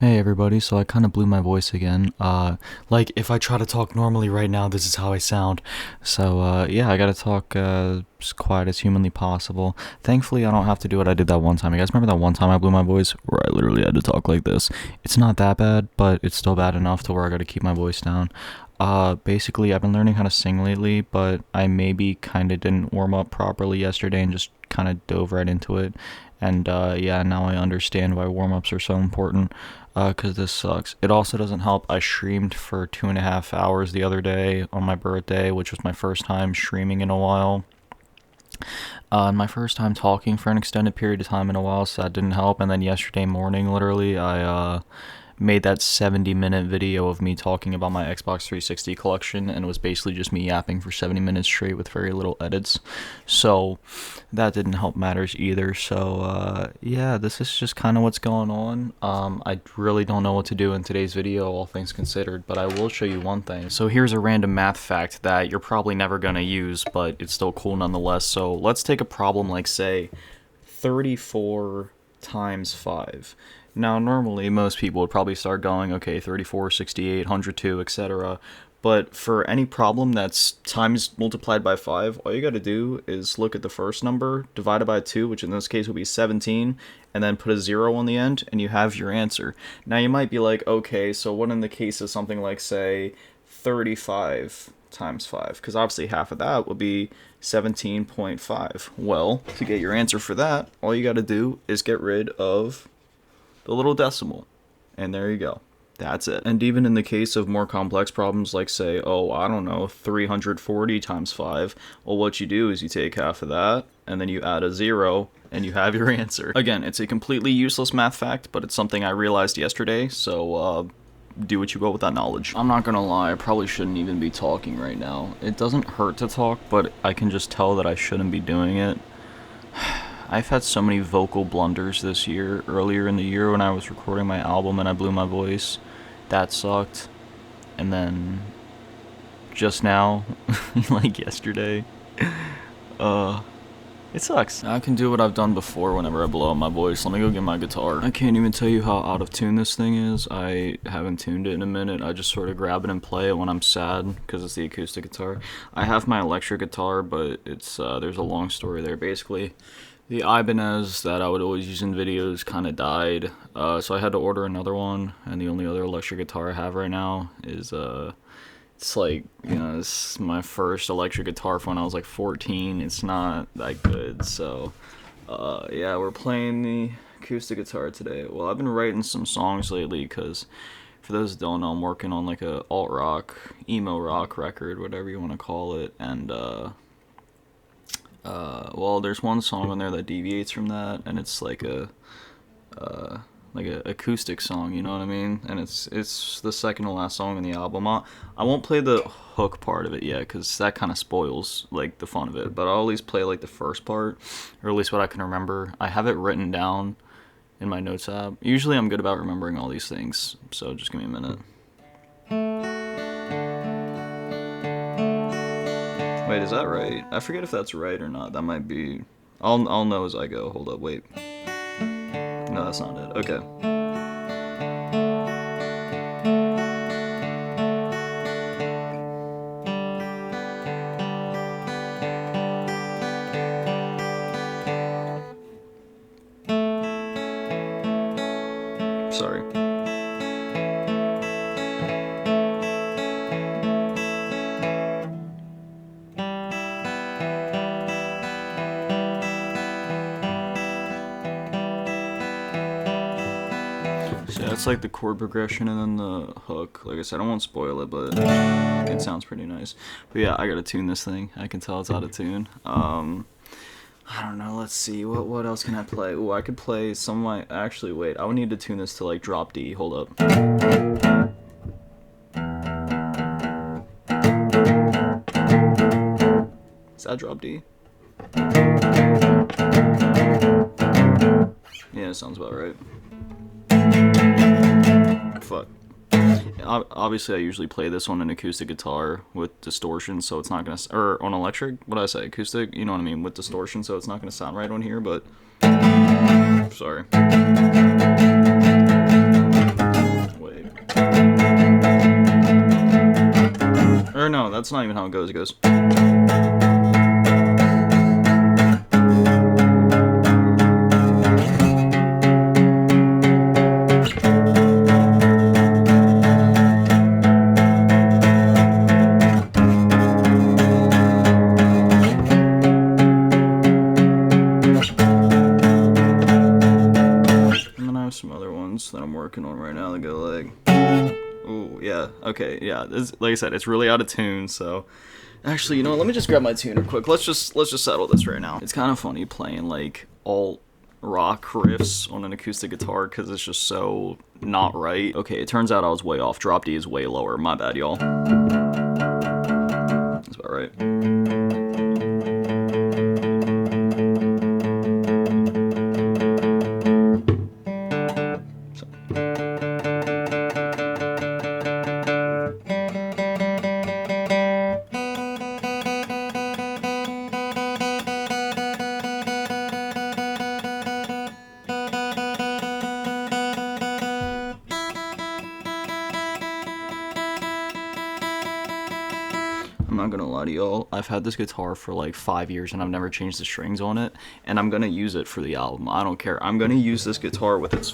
Hey everybody, so I kind of blew my voice again. Like if I try to talk normally right now, this is how I sound. So, yeah, I gotta talk as quiet as humanly possible. Thankfully, I don't have to do what I did that one time. You guys remember that one time I blew my voice where I literally had to talk like this? It's not that bad, but it's still bad enough to where I gotta keep my voice down. Basically, I've been learning how to sing lately, but I maybe kind of didn't warm up properly yesterday and just kind of dove right into it. And yeah, now I understand why warm ups are so important. Because this sucks. It also doesn't help. I streamed for 2.5 hours the other day on my birthday, which was my first time streaming in a while. My first time talking for an extended period of time in a while, so that didn't help. And then yesterday morning, literally, I made that 70-minute video of me talking about my Xbox 360 collection, and it was basically just me yapping for 70 minutes straight with very little edits. So that didn't help matters either. So yeah, this is just kind of what's going on. I really don't know what to do in today's video, all things considered, but I will show you one thing. So here's a random math fact that you're probably never going to use, but it's still cool nonetheless. So let's take a problem like, say, 34 times 5. Now, normally, most people would probably start going, okay, 34, 68, 102, etc. But for any problem that's times multiplied by 5, all you gotta do is look at the first number, divide it by 2, which in this case would be 17, and then put a 0 on the end, and you have your answer. Now, you might be like, okay, so what in the case of something like, say, 35 times 5? Because obviously half of that would be 17.5. Well, to get your answer for that, all you gotta do is get rid of the little decimal, and there you go. That's it. And even in the case of more complex problems like, say, oh, I don't know, 340 times 5, well, what you do is you take half of that, and then you add a 0, and you have your answer. Again, it's a completely useless math fact, but it's something I realized yesterday, so do what you will with that knowledge. I'm not gonna lie, I probably shouldn't even be talking right now. It doesn't hurt to talk, but I can just tell that I shouldn't be doing it. I've had so many vocal blunders this year. Earlier in the year when I was recording my album and I blew my voice, that sucked. And then just now, like yesterday, uh, it sucks. I can do what I've done before whenever I blow out my voice. Let me go get my guitar. I can't even tell you how out of tune this thing is. I haven't tuned it in a minute. I just sort of grab it and play it when I'm sad because it's the acoustic guitar. I have my electric guitar, but it's there's a long story there. Basically, the Ibanez that I would always use in videos kind of died, so I had to order another one, and the only other electric guitar I have right now is, it's like, you know, it's my first electric guitar from when I was like 14, it's not that good, so, yeah, we're playing the acoustic guitar today. Well, I've been writing some songs lately, because, for those that don't know, I'm working on like a alt-rock, emo rock record, whatever you want to call it, and, well, there's one song on there that deviates from that, and it's like a acoustic song, you know what I mean? And it's the second to last song on the album. I won't play the hook part of it yet, because that kind of spoils like the fun of it. But I'll at least play like the first part, or at least what I can remember. I have it written down in my notes app. Usually, I'm good about remembering all these things, so just give me a minute. Wait, is that right? I forget if that's right or not. That might be. I'll know as I go. Hold up, wait. No, that's not it. Okay. Sorry. So that's like the chord progression and then the hook. Like I said, I won't spoil it, but it sounds pretty nice. But yeah, I gotta tune this thing. I can tell it's out of tune. I don't know. Let's see. What else can I play? Ooh, I could play some of my. Actually, wait. I would need to tune this to like drop D. Hold up. Is that drop D? Yeah, sounds about right. Fuck. Obviously, I usually play this on an acoustic guitar with distortion, so it's not gonna. Or on electric. What did I say? Acoustic. You know what I mean? With distortion, so it's not gonna sound right on here. But sorry. no, that's not even how it goes. It goes. Some other ones that I'm working on right now that go like, oh yeah, okay, yeah. This, like I said, it's really out of tune. So, actually, you know, let me just grab my tuner quick. Let's just settle this right now. It's kind of funny playing like alt rock riffs on an acoustic guitar because it's just so not right. Okay, it turns out I was way off. Drop D is way lower. My bad, y'all. That's about right. I'm not gonna lie to y'all, I've had this guitar for like 5 years and I've never changed the strings on it, and I'm gonna use it for the album. I don't care. I'm gonna use this guitar with its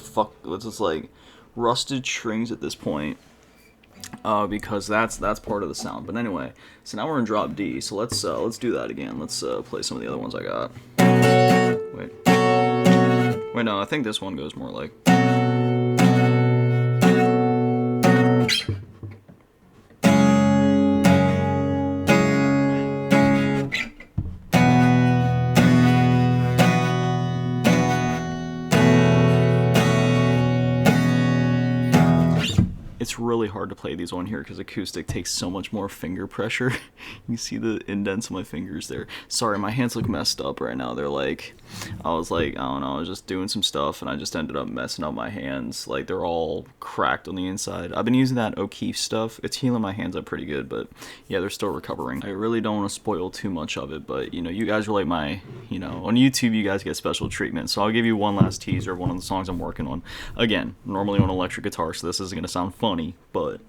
like rusted strings at this point, because that's part of the sound. But anyway, so now we're in drop D. So let's do that again. Let's play some of the other ones I got. Wait, no, I think this one goes more like. It's really hard to play these on here because acoustic takes so much more finger pressure. You see the indents of my fingers there. Sorry, my hands look messed up right now. They're like, I was just doing some stuff and I just ended up messing up my hands. Like, they're all cracked on the inside. I've been using that O'Keefe stuff. It's healing my hands up pretty good, but yeah, they're still recovering. I really don't want to spoil too much of it, but you know, you guys are like my, you know, on YouTube you guys get special treatment. So I'll give you one last teaser of one of the songs I'm working on. Again, normally on electric guitar, so this isn't going to sound funny, but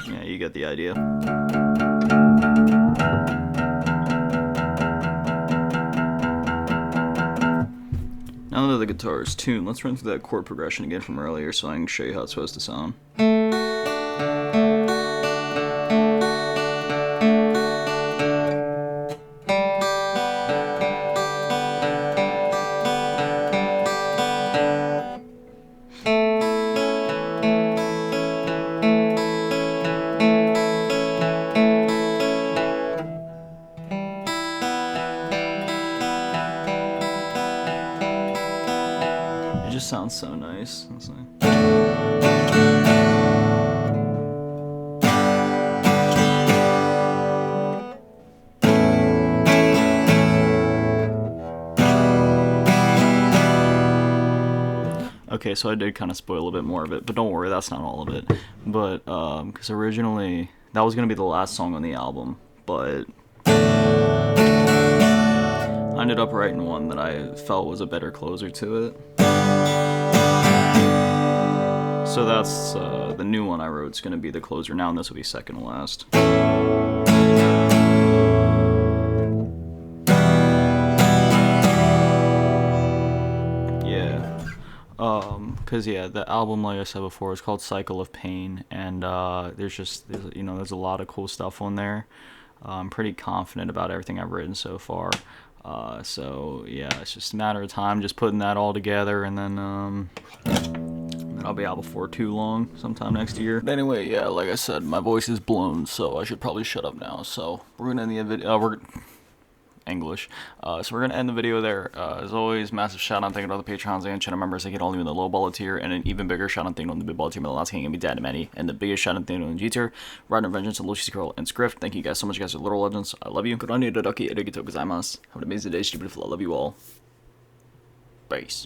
yeah, you get the idea. Now that the guitar is tuned, let's run through that chord progression again from earlier so I can show you how it's supposed to sound. It just sounds so nice. Okay, so I did kind of spoil a bit more of it, but don't worry, that's not all of it. But, because originally, that was going to be the last song on the album, but I ended up writing one that I felt was a better closer to it. So that's the new one I wrote. It's going to be the closer now, and this will be second to last. Yeah. Cause yeah, the album, like I said before, is called Cycle of Pain, and there's a lot of cool stuff on there. I'm pretty confident about everything I've written so far. So yeah, it's just a matter of time, just putting that all together, and then I'll be out before too long, sometime next year. But anyway, yeah, like I said, my voice is blown, so I should probably shut up now. So we're gonna end the video. English. So we're gonna end the video there. As always, massive shout out, thank you to all the Patrons and channel members that get all of you in the low ball tier, and an even bigger shout out thank you on the big ball tier, but the last king gonna be Dad Many, and the biggest shout out thank you on the G tier, Rider Vengeance, Lucy Curl, and Script. Thank you guys so much, you guys are little legends. I love you. Good on you, Dodoki, arigatou gozaimasu. Have an amazing day, stupid. I love you all. Peace.